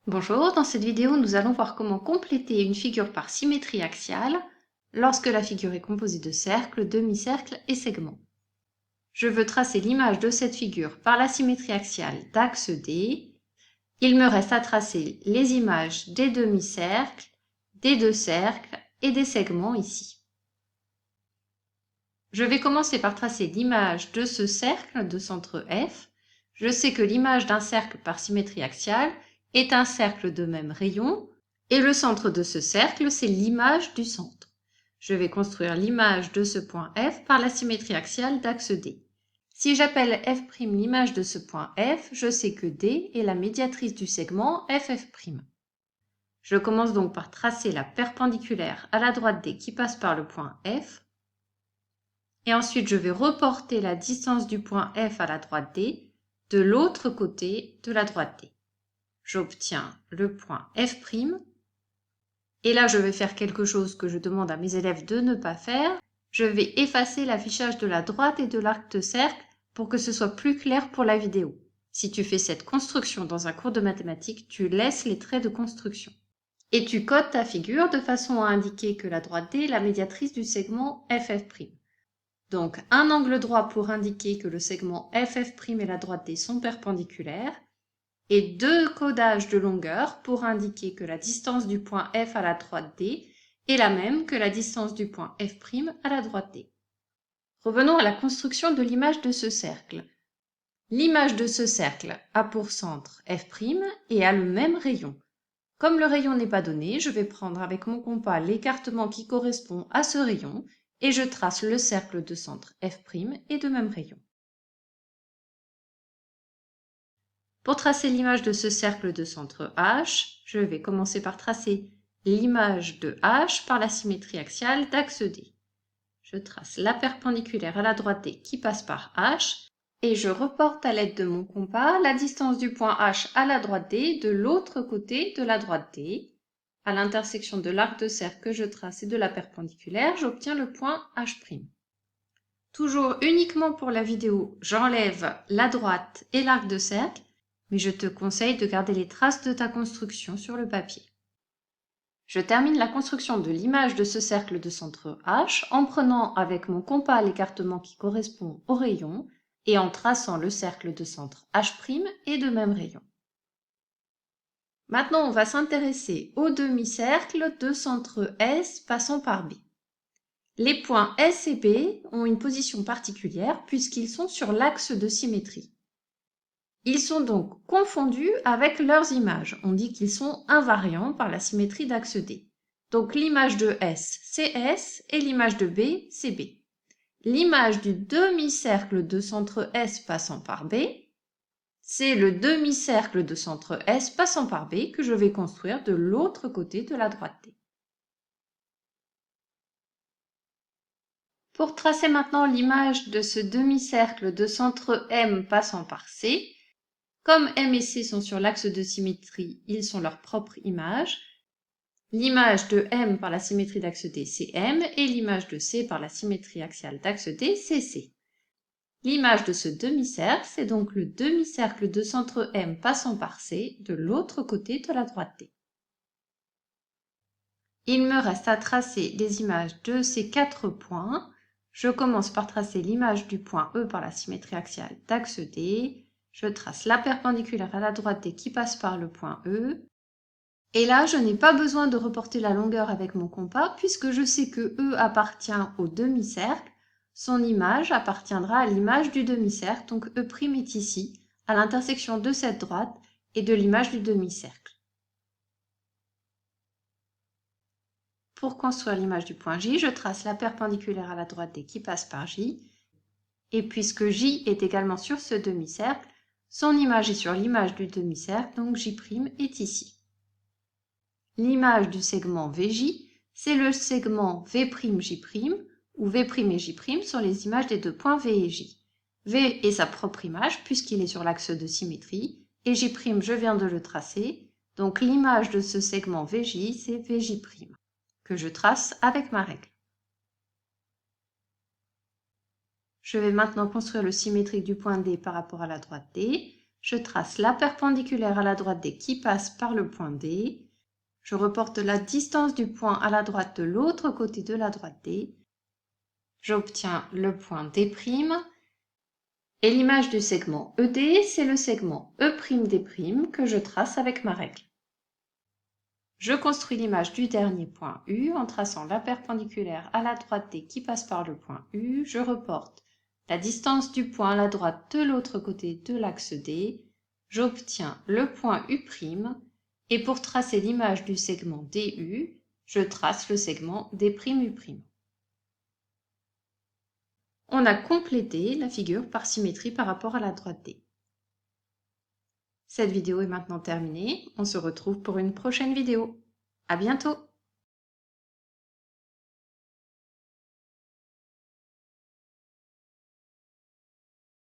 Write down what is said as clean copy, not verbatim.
Bonjour, dans cette vidéo, nous allons voir comment compléter une figure par symétrie axiale lorsque la figure est composée de cercles, demi-cercles et segments. Je veux tracer l'image de cette figure par la symétrie axiale d'axe D. Il me reste à tracer les images des demi-cercles, des deux cercles et des segments ici. Je vais commencer par tracer l'image de ce cercle de centre F. Je sais que l'image d'un cercle par symétrie axiale est un cercle de même rayon, et le centre de ce cercle, c'est l'image du centre. Je vais construire l'image de ce point F par la symétrie axiale d'axe D. Si j'appelle F' l'image de ce point F, je sais que D est la médiatrice du segment FF'. Je commence donc par tracer la perpendiculaire à la droite D qui passe par le point F. Et ensuite, je vais reporter la distance du point F à la droite D de l'autre côté de la droite D. J'obtiens le point F'. Et là, je vais faire quelque chose que je demande à mes élèves de ne pas faire. Je vais effacer l'affichage de la droite et de l'arc de cercle pour que ce soit plus clair pour la vidéo. Si tu fais cette construction dans un cours de mathématiques, tu laisses les traits de construction. Et tu codes ta figure de façon à indiquer que la droite D est la médiatrice du segment FF'. Donc, un angle droit pour indiquer que le segment FF' et la droite D sont perpendiculaires, et deux codages de longueur pour indiquer que la distance du point F à la droite D est la même que la distance du point F' à la droite D. Revenons à la construction de l'image de ce cercle. L'image de ce cercle a pour centre F' et a le même rayon. Comme le rayon n'est pas donné, je vais prendre avec mon compas l'écartement qui correspond à ce rayon et je trace le cercle de centre F' et de même rayon. Pour tracer l'image de ce cercle de centre H, je vais commencer par tracer l'image de H par la symétrie axiale d'axe D. Je trace la perpendiculaire à la droite D qui passe par H et je reporte à l'aide de mon compas la distance du point H à la droite D de l'autre côté de la droite D. À l'intersection de l'arc de cercle que je trace et de la perpendiculaire, j'obtiens le point H'. Toujours uniquement pour la vidéo, j'enlève la droite et l'arc de cercle, mais je te conseille de garder les traces de ta construction sur le papier. Je termine la construction de l'image de ce cercle de centre H en prenant avec mon compas l'écartement qui correspond au rayon et en traçant le cercle de centre H' et de même rayon. Maintenant, on va s'intéresser au demi-cercle de centre S passant par B. Les points S et B ont une position particulière puisqu'ils sont sur l'axe de symétrie. Ils sont donc confondus avec leurs images. On dit qu'ils sont invariants par la symétrie d'axe D. Donc l'image de S, c'est S et l'image de B, c'est B. L'image du demi-cercle de centre S passant par B, c'est le demi-cercle de centre S passant par B que je vais construire de l'autre côté de la droite D. Pour tracer maintenant l'image de ce demi-cercle de centre M passant par C, comme M et C sont sur l'axe de symétrie, ils sont leur propre image. L'image de M par la symétrie d'axe D, c'est M, et l'image de C par la symétrie axiale d'axe D, c'est C. L'image de ce demi-cercle, c'est donc le demi-cercle de centre M passant par C de l'autre côté de la droite D. Il me reste à tracer les images de ces quatre points. Je commence par tracer l'image du point E par la symétrie axiale d'axe D. Je trace la perpendiculaire à la droite D qui passe par le point E. Et là, je n'ai pas besoin de reporter la longueur avec mon compas puisque je sais que E appartient au demi-cercle. Son image appartiendra à l'image du demi-cercle, donc E' est ici, à l'intersection de cette droite et de l'image du demi-cercle. Pour construire l'image du point J, je trace la perpendiculaire à la droite D qui passe par J. Et puisque J est également sur ce demi-cercle, son image est sur l'image du demi-cercle, donc J' est ici. L'image du segment VJ, c'est le segment V'J', où V' et J' sont les images des deux points V et J. V est sa propre image puisqu'il est sur l'axe de symétrie, et J', je viens de le tracer, donc l'image de ce segment VJ, c'est V'J', que je trace avec ma règle. Je vais maintenant construire le symétrique du point D par rapport à la droite D. Je trace la perpendiculaire à la droite D qui passe par le point D. Je reporte la distance du point à la droite de l'autre côté de la droite D. J'obtiens le point D'. Et l'image du segment ED, c'est le segment E'D' que je trace avec ma règle. Je construis l'image du dernier point U en traçant la perpendiculaire à la droite D qui passe par le point U. Je reporte la distance du point à la droite de l'autre côté de l'axe D. J'obtiens le point U'. Et pour tracer l'image du segment DU, je trace le segment D'U'. On a complété la figure par symétrie par rapport à la droite D. Cette vidéo est maintenant terminée. On se retrouve pour une prochaine vidéo. À bientôt!